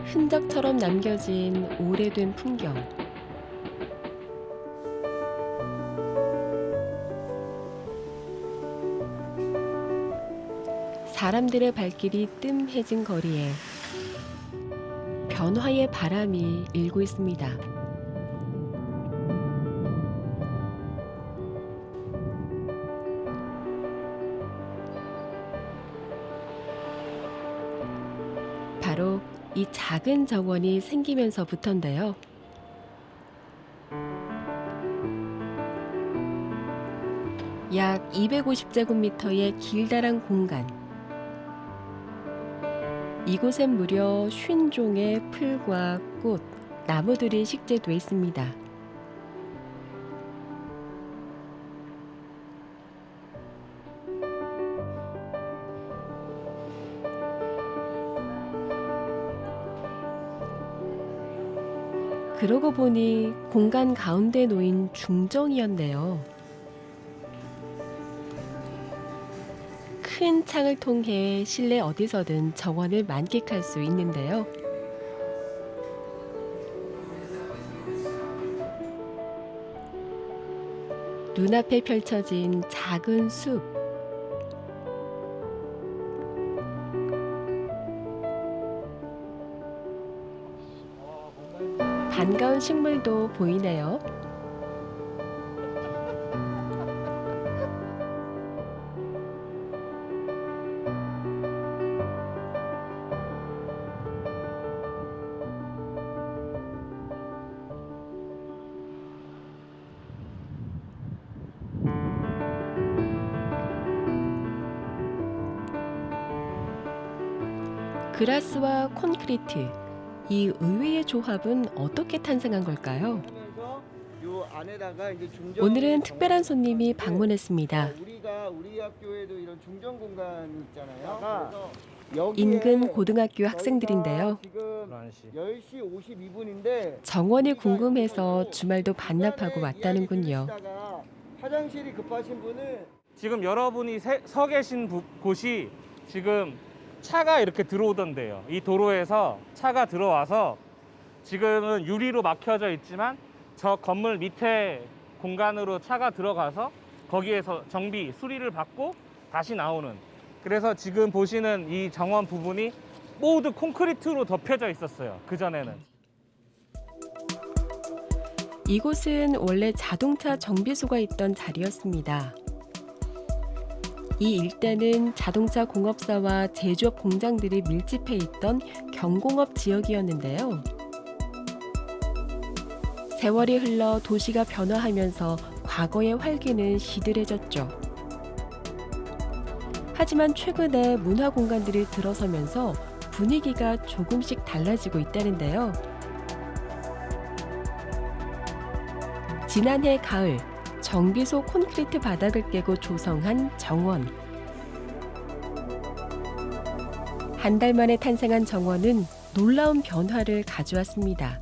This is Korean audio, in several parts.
흔적처럼 남겨진 오래된 풍경. 사람들의 발길이 뜸해진 거리에 변화의 바람이 일고 있습니다. 바로 이 작은 정원이 생기면서부터인데요. 약 250제곱미터의 길다란 공간. 이곳엔 무려 50종의 풀과 꽃, 나무들이 식재돼 있습니다. 그러고 보니 공간 가운데 놓인 중정이었네요. 큰 창을 통해 실내 어디서든 정원을 만끽할 수 있는데요. 눈앞에 펼쳐진 작은 숲. 반가운 식물도 보이네요. 그라스와 콘크리트, 이 의외의 조합은 어떻게 탄생한 걸까요? 요 안에다가 이제 오늘은 특별한 손님이 방문했습니다. 우리 학교에도 이런 중정 공간이 있잖아요. 여기에 인근 고등학교 학생들인데요. 지금 10시 52분인데 정원이 궁금해서 주말도 반납하고 왔다는군요. 화장실이 급하신 분은 지금 여러분이 서 계신 곳이 지금 차가 이렇게 들어오던데요. 이 도로에서 차가 들어와서 지금은 유리로 막혀져 있지만 저 건물 밑에 공간으로 차가 들어가서 거기에서 정비, 수리를 받고 다시 나오는. 그래서 지금 보시는 이 정원 부분이 모두 콘크리트로 덮여져 있었어요. 그전에는. 이곳은 원래 자동차 정비소가 있던 자리였습니다. 이 일대는 자동차 공업사와 제조업 공장들이 밀집해 있던 경공업 지역이었는데요. 세월이 흘러 도시가 변화하면서 과거의 활기는 시들해졌죠. 하지만 최근에 문화 공간들이 들어서면서 분위기가 조금씩 달라지고 있다는데요. 지난해 가을, 정비소 콘크리트 바닥을 깨고 조성한 정원. 한 달 만에 탄생한 정원은 놀라운 변화를 가져왔습니다.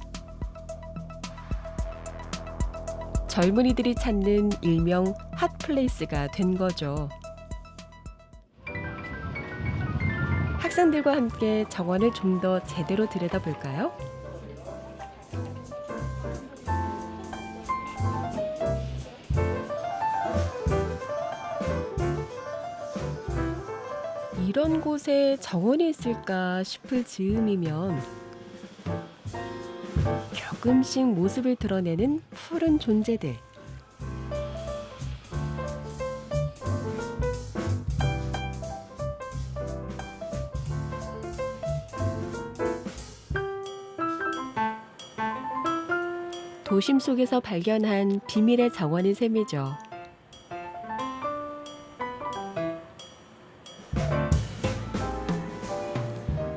젊은이들이 찾는 일명 핫플레이스가 된 거죠. 학생들과 함께 정원을 좀 더 제대로 들여다볼까요? 이런 곳에 정원이 있을까 싶을 즈음이면 조금씩 모습을 드러내는 푸른 존재들. 도심 속에서 발견한 비밀의 정원인 셈이죠.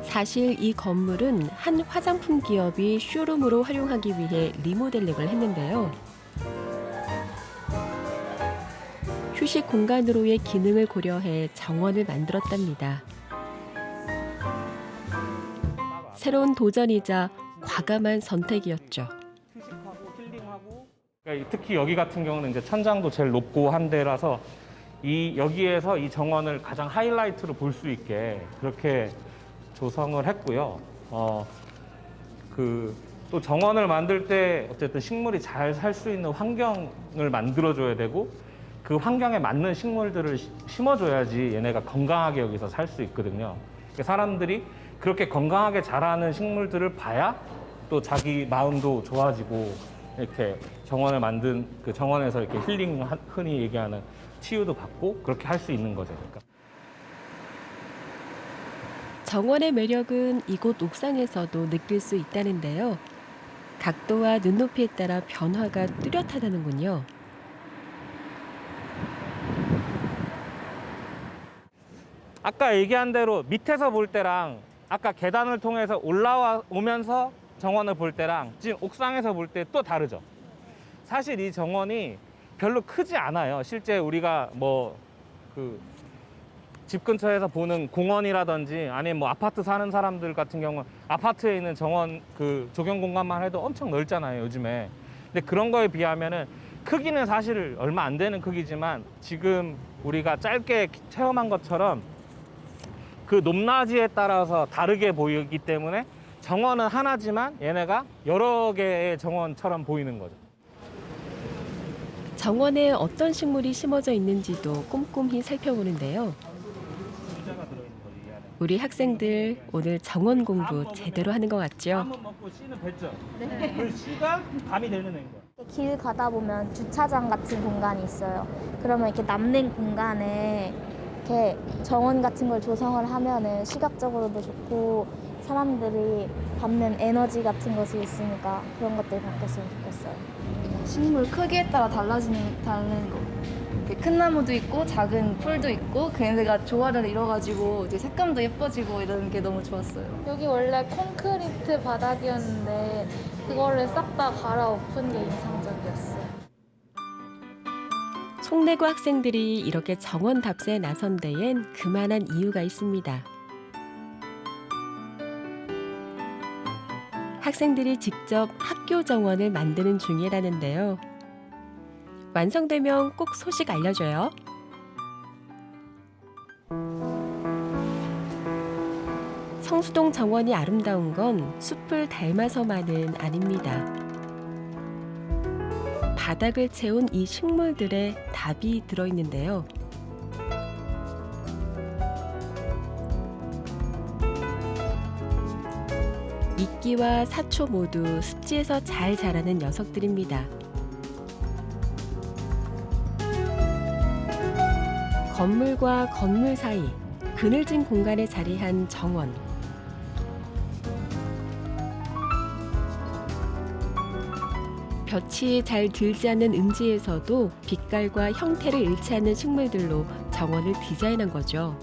사실 이 건물은 한 화장품 기업이 쇼룸으로 활용하기 위해 리모델링을 했는데요. 휴식 공간으로의 기능을 고려해 정원을 만들었답니다. 새로운 도전이자 과감한 선택이었죠. 휴식하고 힐링하고. 그러니까 특히 여기 같은 경우는 이제 천장도 제일 높고 한 데라서 여기에서 이 정원을 가장 하이라이트로 볼 수 있게 그렇게 조성을 했고요. 또 정원을 만들 때 어쨌든 식물이 잘 살 수 있는 환경을 만들어줘야 되고 그 환경에 맞는 식물들을 심어줘야지 얘네가 건강하게 여기서 살 수 있거든요. 그러니까 사람들이 그렇게 건강하게 자라는 식물들을 봐야 또 자기 마음도 좋아지고 이렇게 정원을 만든 그 정원에서 이렇게 힐링, 흔히 얘기하는 치유도 받고 그렇게 할 수 있는 거죠. 그러니까. 정원의 매력은 이곳 옥상에서도 느낄 수 있다는데요. 각도와 눈높이에 따라 변화가 뚜렷하다는군요. 아까 얘기한 대로 밑에서 볼 때랑 아까 계단을 통해서 올라오면서 정원을 볼 때랑 지금 옥상에서 볼 때 또 다르죠. 사실 이 정원이 별로 크지 않아요. 실제 우리가 집 근처에서 보는 공원이라든지 아니면 뭐 아파트 사는 사람들 같은 경우는 아파트에 있는 정원 조경 공간만 해도 엄청 넓잖아요, 요즘에. 근데 그런 거에 비하면은 크기는 사실 얼마 안 되는 크기지만 지금 우리가 짧게 체험한 것처럼 그 높낮이에 따라서 다르게 보이기 때문에 정원은 하나지만 얘네가 여러 개의 정원처럼 보이는 거죠. 정원에 어떤 식물이 심어져 있는지도 꼼꼼히 살펴보는데요. 우리 학생들 오늘 정원 공부 제대로 하는 것 같죠? 한번 먹고 씨는 뱉죠? 네. 그 씨가 밤이 되는 애인 거야. 길 가다 보면 주차장 같은 공간이 있어요. 그러면 이렇게 남는 공간에 이렇게 정원 같은 걸 조성을 하면은 시각적으로도 좋고 사람들이 받는 에너지 같은 것이 있으니까 그런 것들이 바뀌었으면 좋겠어요. 식물 크기에 따라 다른 거. 이렇게 큰 나무도 있고 작은 풀도 있고 걔네가 조화를 이뤄가지고 이제 색감도 예뻐지고 이러는 게 너무 좋았어요. 여기 원래 콘크리트 바닥이었는데 그거를 싹 다 갈아엎은 게 인상적이었어요. 송내고 학생들이 이렇게 정원 답사에 나선 데엔 그만한 이유가 있습니다. 학생들이 직접 학교 정원을 만드는 중이라는데요. 완성되면 꼭 소식 알려줘요. 성수동 정원이 아름다운 건 숲을 닮아서만은 아닙니다. 바닥을 채운 이 식물들의 답이 들어있는데요. 이끼와 사초 모두 습지에서 잘 자라는 녀석들입니다. 건물과 건물 사이 그늘진 공간에 자리한 정원. 볕이 잘 들지 않는 음지에서도 빛깔과 형태를 잃지 않는 식물들로 정원을 디자인한 거죠.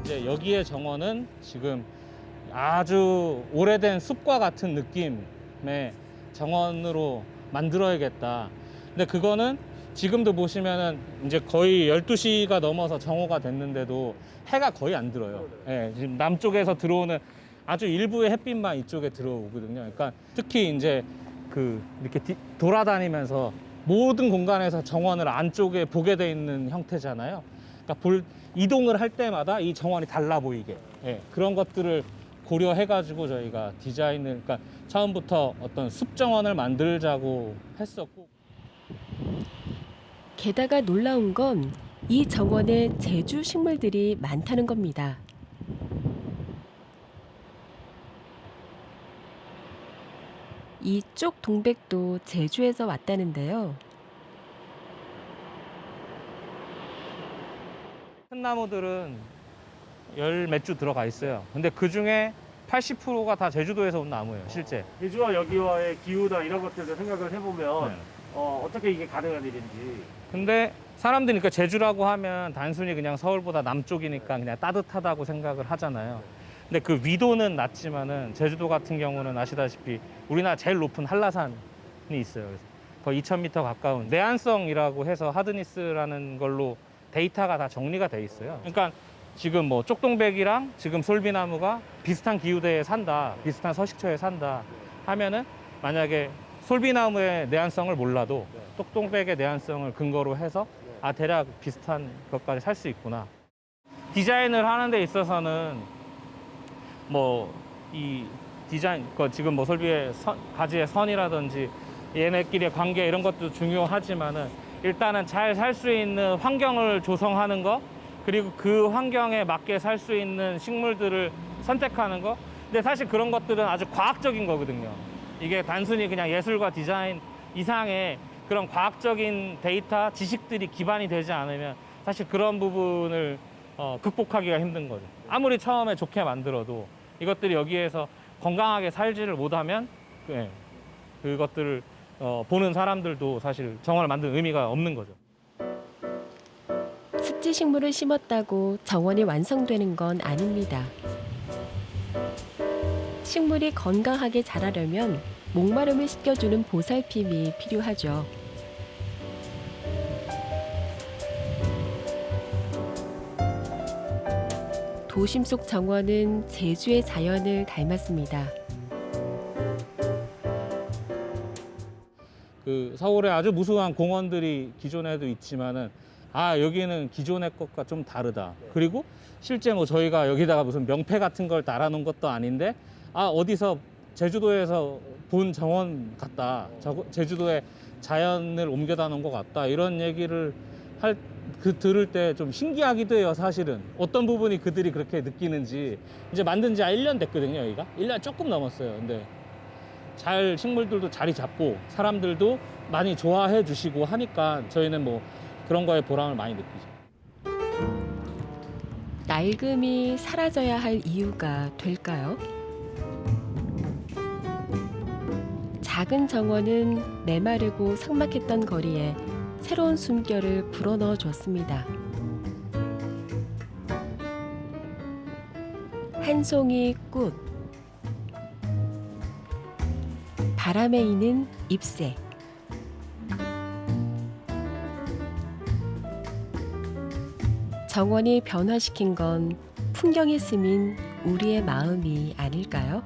이제 여기의 정원은 지금 아주 오래된 숲과 같은 느낌의 정원으로 만들어야겠다. 근데 그거는 지금도 보시면은 이제 거의 12시가 넘어서 정오가 됐는데도 해가 거의 안 들어요. 예, 지금 남쪽에서 들어오는 아주 일부의 햇빛만 이쪽에 들어오거든요. 그러니까 특히 이제 이렇게 돌아다니면서 모든 공간에서 정원을 안쪽에 보게 돼 있는 형태잖아요. 그러니까 이동을 할 때마다 이 정원이 달라 보이게, 예, 그런 것들을 고려해가지고 저희가 디자인을, 그러니까 처음부터 어떤 숲정원을 만들자고 했었고. 게다가 놀라운 건 이 정원에 제주 식물들이 많다는 겁니다. 이쪽 동백도 제주에서 왔다는데요. 큰 나무들은 열 몇 주 들어가 있어요. 근데 그 중에 80%가 다 제주도에서 온 나무예요, 실제. 제주와 여기와의 기후나 이런 것들을 생각을 해보면 네. 어떻게 이게 가능한 일인지. 근데 사람들이 그러니까 제주라고 하면 단순히 그냥 서울보다 남쪽이니까 그냥 따뜻하다고 생각을 하잖아요. 근데 그 위도는 낮지만은 제주도 같은 경우는 아시다시피 우리나라 제일 높은 한라산이 있어요. 그래서 거의 2,000m 가까운 내한성이라고 해서 하드니스라는 걸로 데이터가 다 정리가 돼 있어요. 그러니까 지금 뭐 쪽동백이랑 지금 솔비나무가 비슷한 기후대에 산다, 비슷한 서식처에 산다 하면은 만약에 솔비나무의 내한성을 몰라도 똑동백의 내한성을 근거로 해서 대략 비슷한 것까지 살 수 있구나. 디자인을 하는 데 있어서는 뭐 이 디자인 지금 뭐 설비의 가지의 선이라든지 얘네끼리의 관계 이런 것도 중요하지만은 일단은 잘 살 수 있는 환경을 조성하는 거, 그리고 그 환경에 맞게 살 수 있는 식물들을 선택하는 거. 근데 사실 그런 것들은 아주 과학적인 거거든요. 이게 단순히 그냥 예술과 디자인 이상의 그런 과학적인 데이터, 지식들이 기반이 되지 않으면 사실 그런 부분을 극복하기가 힘든 거죠. 아무리 처음에 좋게 만들어도 이것들이 여기에서 건강하게 살지를 못하면 그것들을 보는 사람들도 사실 정원을 만든 의미가 없는 거죠. 습지 식물을 심었다고 정원이 완성되는 건 아닙니다. 식물이 건강하게 자라려면 목마름을 식혀주는 보살핌이 필요하죠. 도심 속 정원은 제주의 자연을 닮았습니다. 그 서울에 아주 무수한 공원들이 기존에도 있지만은 여기는 기존의 것과 좀 다르다. 그리고 실제 뭐 저희가 여기다가 무슨 명패 같은 걸 달아놓은 것도 아닌데 어디서 제주도에서 본 정원 같다. 제주도의 자연을 옮겨다 놓은 것 같다. 이런 얘기를 들을 때 좀 신기하기도 해요, 사실은. 어떤 부분이 그들이 그렇게 느끼는지. 이제 만든 지 1년 됐거든요, 여기가. 1년 조금 넘었어요. 근데 식물들도 자리 잡고 사람들도 많이 좋아해 주시고 하니까 저희는 뭐 그런 거에 보람을 많이 느끼죠. 낡음이 사라져야 할 이유가 될까요? 작은 정원은 메마르고 삭막했던 거리에 새로운 숨결을 불어넣어 줬습니다. 한 송이 꽃, 바람에 이는 잎새, 정원이 변화시킨 건 풍경에 스민 우리의 마음이 아닐까요?